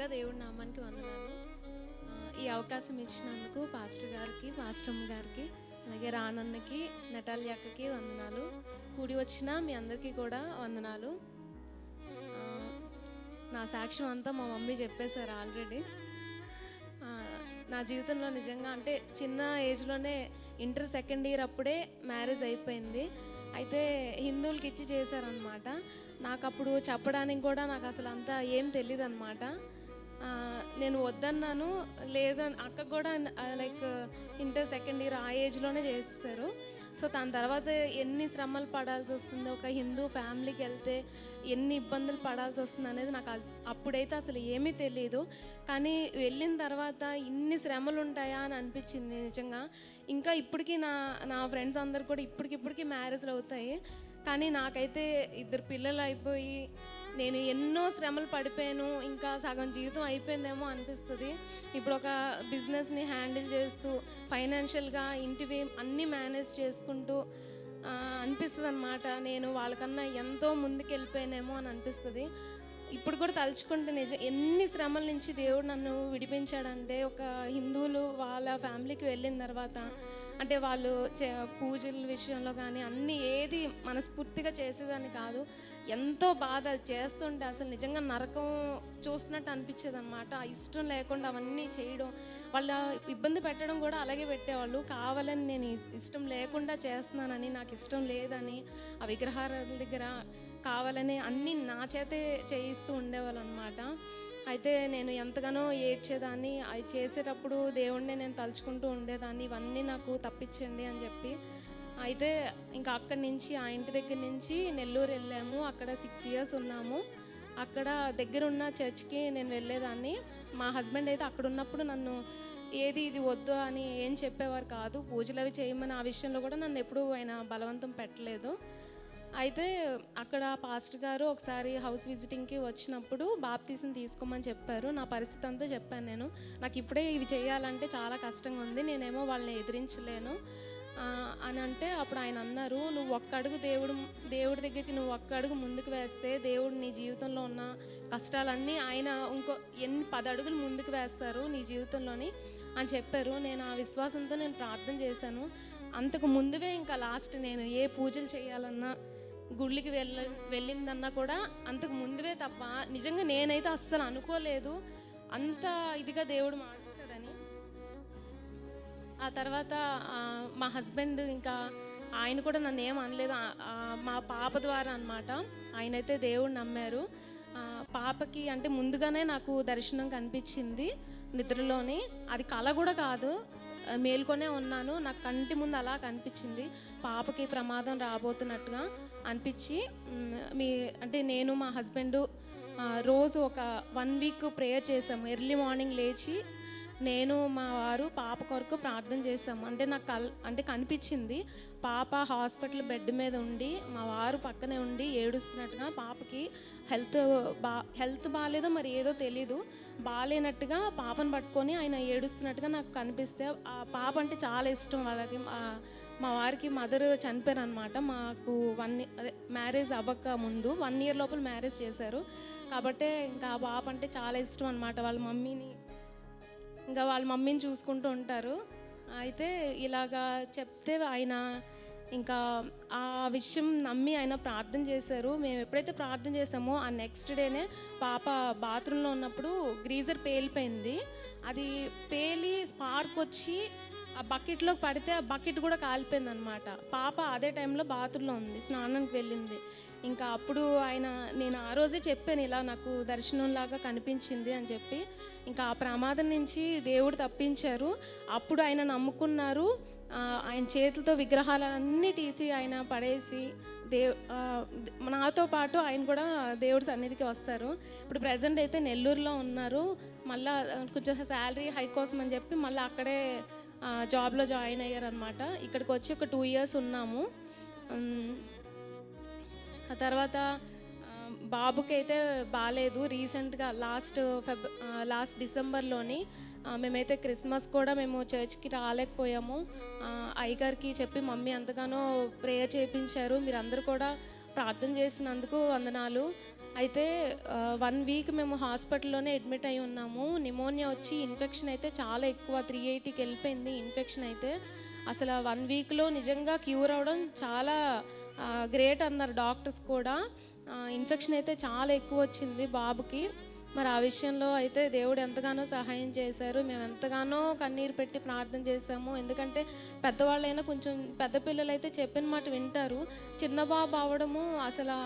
ముందుగా దేవుడి నామానికి వందనాలు. ఈ అవకాశం ఇచ్చినందుకు పాస్టర్ గారికి, పాస్టరమ్మ గారికి, అలాగే రానన్నకి, నటాలి అక్కకి వందనాలు. కూడి వచ్చిన మీ అందరికీ కూడా వందనాలు. నా సాక్ష్యం అంతా మా మమ్మీ చెప్పేశారు ఆల్రెడీ. నా జీవితంలో నిజంగా అంటే చిన్న ఏజ్లోనే ఇంటర్ సెకండ్ ఇయర్ అప్పుడే మ్యారేజ్ అయిపోయింది. అయితే హిందువులకి ఇచ్చి చేశారనమాట. నాకు అప్పుడు చెప్పడానికి కూడా నాకు అసలు అంతా ఏం తెలియదు అనమాట. నేను వద్దన్నాను, లేదని అక్కకు కూడా లైక్ ఇంటర్ సెకండ్ ఇయర్ ఆ ఏజ్లోనే చేసేసారు. సో దాని తర్వాత ఎన్ని శ్రమలు పడాల్సి వస్తుంది, ఒక హిందూ ఫ్యామిలీకి వెళ్తే ఎన్ని ఇబ్బందులు పడాల్సి వస్తుంది అనేది నాకు అప్పుడైతే అసలు ఏమీ తెలియదు. కానీ వెళ్ళిన తర్వాత ఇన్ని శ్రమలు ఉంటాయా అని అనిపించింది నిజంగా. ఇంకా ఇప్పటికీ నా ఫ్రెండ్స్ అందరు కూడా ఇప్పటికిప్పటికీ మ్యారేజ్లు అవుతాయి. కానీ నాకైతే 2 పిల్లలు అయిపోయి నేను ఎన్నో శ్రమలు పడిపోయాను. ఇంకా సగం జీవితం అయిపోయిందేమో అనిపిస్తుంది. ఇప్పుడు ఒక బిజినెస్ని హ్యాండిల్ చేస్తూ ఫైనాన్షియల్గా ఇంటివి అన్నీ మేనేజ్ చేసుకుంటూ అనిపిస్తుంది అనమాట. నేను వాళ్ళకన్నా ఎంతో ముందుకు వెళ్ళిపోయానేమో అని అనిపిస్తుంది. ఇప్పుడు కూడా తలుచుకుంటే ఎన్ని శ్రమల నుంచి దేవుడు నన్ను విడిపించాడంటే, ఒక హిందువులు వాళ్ళ ఫ్యామిలీకి వెళ్ళిన తర్వాత అంటే వాళ్ళు పూజల విషయంలో కానీ అన్నీ ఏది మనస్ఫూర్తిగా చేసేదాన్ని కాదు. ఎంతో బాధ చేస్తుంటే అసలు నిజంగా నరకం చూస్తున్నట్టు అనిపించేది అనమాట. ఇష్టం లేకుండా అవన్నీ చేయడం, వాళ్ళ ఇబ్బంది పెట్టడం కూడా అలాగే పెట్టేవాళ్ళు. కావాలని నేను ఇష్టం లేకుండా చేస్తున్నానని, నాకు ఇష్టం లేదని ఆ విగ్రహాల దగ్గర కావాలని అన్నీ నా చేతే చేయిస్తూ ఉండేవాళ్ళు అనమాట. అయితే నేను ఎంతగానో ఏడ్చేదాన్ని. అవి చేసేటప్పుడు దేవుడిని నేను తలుచుకుంటూ ఉండేదాన్ని, ఇవన్నీ నాకు తప్పించండి అని చెప్పి. అయితే ఇంకా అక్కడి నుంచి ఆ ఇంటి దగ్గర నుంచి నెల్లూరు వెళ్ళాము. అక్కడ 6 years ఉన్నాము. అక్కడ దగ్గరున్న చర్చ్కి నేను వెళ్ళేదాన్ని. మా హస్బెండ్ అయితే అక్కడ ఉన్నప్పుడు నన్ను ఏది ఇది వద్దు అని ఏం చెప్పేవారు కాదు. పూజలు అవి చేయమని ఆ విషయంలో కూడా నన్ను ఎప్పుడూ ఆయన బలవంతం పెట్టలేదు. అయితే అక్కడ పాస్టర్ గారు ఒకసారి హౌస్ విజిటింగ్కి వచ్చినప్పుడు బాప్తీసం తీసుకోమని చెప్పారు. నా పరిస్థితి అంతా చెప్పాను నేను. నాకు ఇప్పుడే ఇవి చేయాలంటే చాలా కష్టంగా ఉంది, నేనేమో వాళ్ళని ఎదిరించలేను అని అంటే అప్పుడు ఆయన అన్నారు, నువ్వు ఒక్క అడుగు దేవుడి దగ్గరికి నువ్వు ఒక్క అడుగు ముందుకు వేస్తే దేవుడు నీ జీవితంలో ఉన్న కష్టాలన్నీ ఆయన ఇంకో 10 అడుగులు ముందుకు వేస్తారు నీ జీవితంలోని అని చెప్పారు. నేను ఆ విశ్వాసంతో నేను ప్రార్థన చేశాను. అంతకు ముందువే ఇంకా లాస్ట్ నేను ఏ పూజలు చేయాలన్నా, గుళ్ళకి వెళ్ళిందన్నా కూడా అంతకు ముందువే తప్ప నిజంగా నేనైతే అస్సలు అనుకోలేదు అంత ఇదిగా దేవుడు మారుస్తాడని. ఆ తర్వాత మా హస్బెండ్ ఇంకా ఆయన కూడా నన్ను ఏం అనలేదు. మా పాప ద్వారా అనమాట ఆయనైతే దేవుడు నమ్మారు. పాపకి అంటే ముందుగానే నాకు దర్శనం కనిపించింది నిద్రలోని. అది కల కూడా కాదు, మేల్కొనే ఉన్నాను. నాకు కంటి ముందు అలా కనిపించింది, పాపకి ప్రమాదం రాబోతున్నట్టుగా అనిపించి అంటే నేను మా హస్బెండు రోజు ఒక 1 week ప్రేయర్ చేసాము. ఎర్లీ మార్నింగ్ లేచి నేను మా వారు పాప కొరకు ప్రార్థన చేసాము. అంటే నాకు అంటే కనిపించింది పాప హాస్పిటల్ బెడ్ మీద ఉండి మా వారు పక్కనే ఉండి ఏడుస్తున్నట్టుగా, పాపకి హెల్త్ బాగాలేదో మరి ఏదో తెలీదు, బాగాలేనట్టుగా పాపను పట్టుకొని ఆయన ఏడుస్తున్నట్టుగా నాకు కనిపిస్తే, ఆ పాప అంటే చాలా ఇష్టం వాళ్ళకి. మా వారికి మదర్ చనిపోయారు అనమాట. మాకు మ్యారేజ్ అవ్వక ముందు 1 year లోపల మ్యారేజ్ చేశారు కాబట్టి ఇంకా ఆ పాప అంటే చాలా ఇష్టం అనమాట. వాళ్ళ మమ్మీని చూసుకుంటూ ఉంటారు. అయితే ఇలాగా చెప్తే ఆయన ఇంకా ఆ విషయం నమ్మి ఆయన ప్రార్థన చేశారు. మేము ఎప్పుడైతే ప్రార్థన చేసామో ఆ నెక్స్ట్ డేనే పాప బాత్రూంలో ఉన్నప్పుడు గ్రీజర్ పేలిపోయింది. అది పేలి స్పార్క్ వచ్చి ఆ బకెట్లోకి పడితే ఆ బకెట్ కూడా కాలిపోయింది అనమాట. పాప అదే టైంలో బాత్రూంలో ఉంది, స్నానానికి వెళ్ళింది. ఇంకా అప్పుడు నేను ఆ రోజే చెప్పాను, ఇలా నాకు దర్శనంలాగా కనిపించింది అని చెప్పి. ఇంకా ఆ ప్రమాదం నుంచి దేవుడు తప్పించారు. అప్పుడు ఆయన నమ్ముకున్నారు. ఆయన చేతులతో విగ్రహాలన్నీ తీసి ఆయన పడేసి నాతో పాటు ఆయన కూడా దేవుడి సన్నిధికి వస్తారు. ఇప్పుడు ప్రజెంట్ అయితే నెల్లూరులో ఉన్నారు. మళ్ళీ కొంచెం శాలరీ హై కోసం అని చెప్పి మళ్ళీ అక్కడే జాబ్లో జాయిన్ అయ్యారనమాట. ఇక్కడికి వచ్చి ఒక 2 years ఉన్నాము. ఆ తర్వాత బాబుకి అయితే బాగాలేదు. రీసెంట్గా లాస్ట్ డిసెంబర్లోని మేమైతే క్రిస్మస్ కూడా మేము చర్చ్కి రాలేకపోయాము. అయ్యగారికి చెప్పి మమ్మీ ఎంతగానో ప్రేయర్ చేయించారు. మీరందరూ కూడా ప్రార్థన చేసినందుకు వందనాలు. అయితే 1 వీక్ మేము హాస్పిటల్లోనే అడ్మిట్ అయి ఉన్నాము. నిమోనియా వచ్చి ఇన్ఫెక్షన్ అయితే చాలా ఎక్కువ 380కి వెళ్ళిపోయింది ఇన్ఫెక్షన్ అయితే. అసలు 1 వీక్‌లో నిజంగా క్యూర్ అవ్వడం చాలా గ్రేట్ అన్నారు డాక్టర్స్ కూడా. ఇన్ఫెక్షన్ అయితే చాలా ఎక్కువ వచ్చింది బాబుకి. మరి ఆ విషయంలో అయితే దేవుడు ఎంతగానో సహాయం చేశారు. మేము ఎంతగానో కన్నీరు పెట్టి ప్రార్థన చేశాము. ఎందుకంటే పెద్దవాళ్ళైనా కొంచెం పెద్ద పిల్లలైతే చెప్పిన మాట వింటారు. చిన్న బాబు అవ్వడము అసలు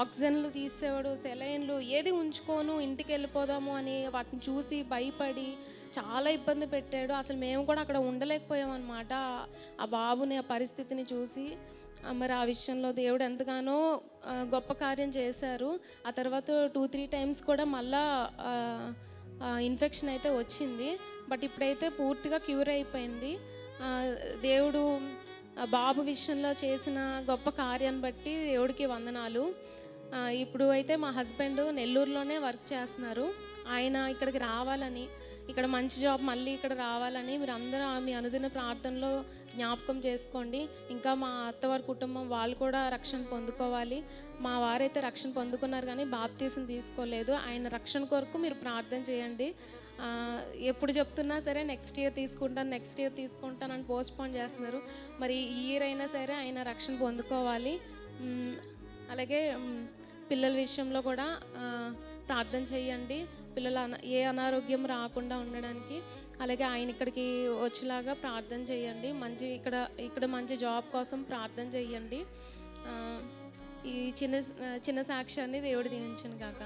ఆక్సిజన్లు తీసేవాడు, సెలైన్లు ఏది ఉంచుకోను ఇంటికి వెళ్ళిపోదాము అని వాటిని చూసి భయపడి చాలా ఇబ్బంది పెట్టాడు. అసలు మేము కూడా అక్కడ ఉండలేకపోయామన్నమాట ఆ బాబుని ఆ పరిస్థితిని చూసి. మరి ఆ విషయంలో దేవుడు ఎంతగానో గొప్ప కార్యం చేశారు. ఆ తర్వాత 2-3 టైమ్స్ కూడా మళ్ళా ఇన్ఫెక్షన్ అయితే వచ్చింది. బట్ ఇప్పుడైతే పూర్తిగా క్యూర్ అయిపోయింది. దేవుడు బాబు విషయంలో చేసిన గొప్ప కార్యాన్ని బట్టి దేవుడికి వందనాలు. ఇప్పుడు అయితే మా హస్బెండ్ నెల్లూరులోనే వర్క్ చేస్తున్నారు. ఆయన ఇక్కడికి రావాలని, ఇక్కడ మంచి జాబ్ మళ్ళీ ఇక్కడ రావాలని మీరు అందరూ మీ అనుదిన ప్రార్థనలో జ్ఞాపకం చేసుకోండి. ఇంకా మా అత్తవారి కుటుంబం వాళ్ళు కూడా రక్షణ పొందుకోవాలి. మా వారైతే రక్షణ పొందుకున్నారు కానీ బాప్తీసం తీసుకోలేదు. ఆయన రక్షణ కొరకు మీరు ప్రార్థన చేయండి. ఎప్పుడు చెప్తున్నా సరే నెక్స్ట్ ఇయర్ తీసుకుంటానని పోస్ట్పోన్ చేస్తున్నారు. మరి ఈ ఇయర్ అయినా సరే ఆయన రక్షణ పొందుకోవాలి. అలాగే పిల్లల విషయంలో కూడా ప్రార్థన చేయండి. పిల్లల ఏ అనారోగ్యం రాకుండా ఉండడానికి. అలాగే ఆయన ఇక్కడికి వచ్చేలాగా ప్రార్థన చేయండి. ఇక్కడ మంచి జాబ్ కోసం ప్రార్థన చేయండి. ఈ చిన్న సాక్ష్యాన్ని దేవుడు దీవించును గాక.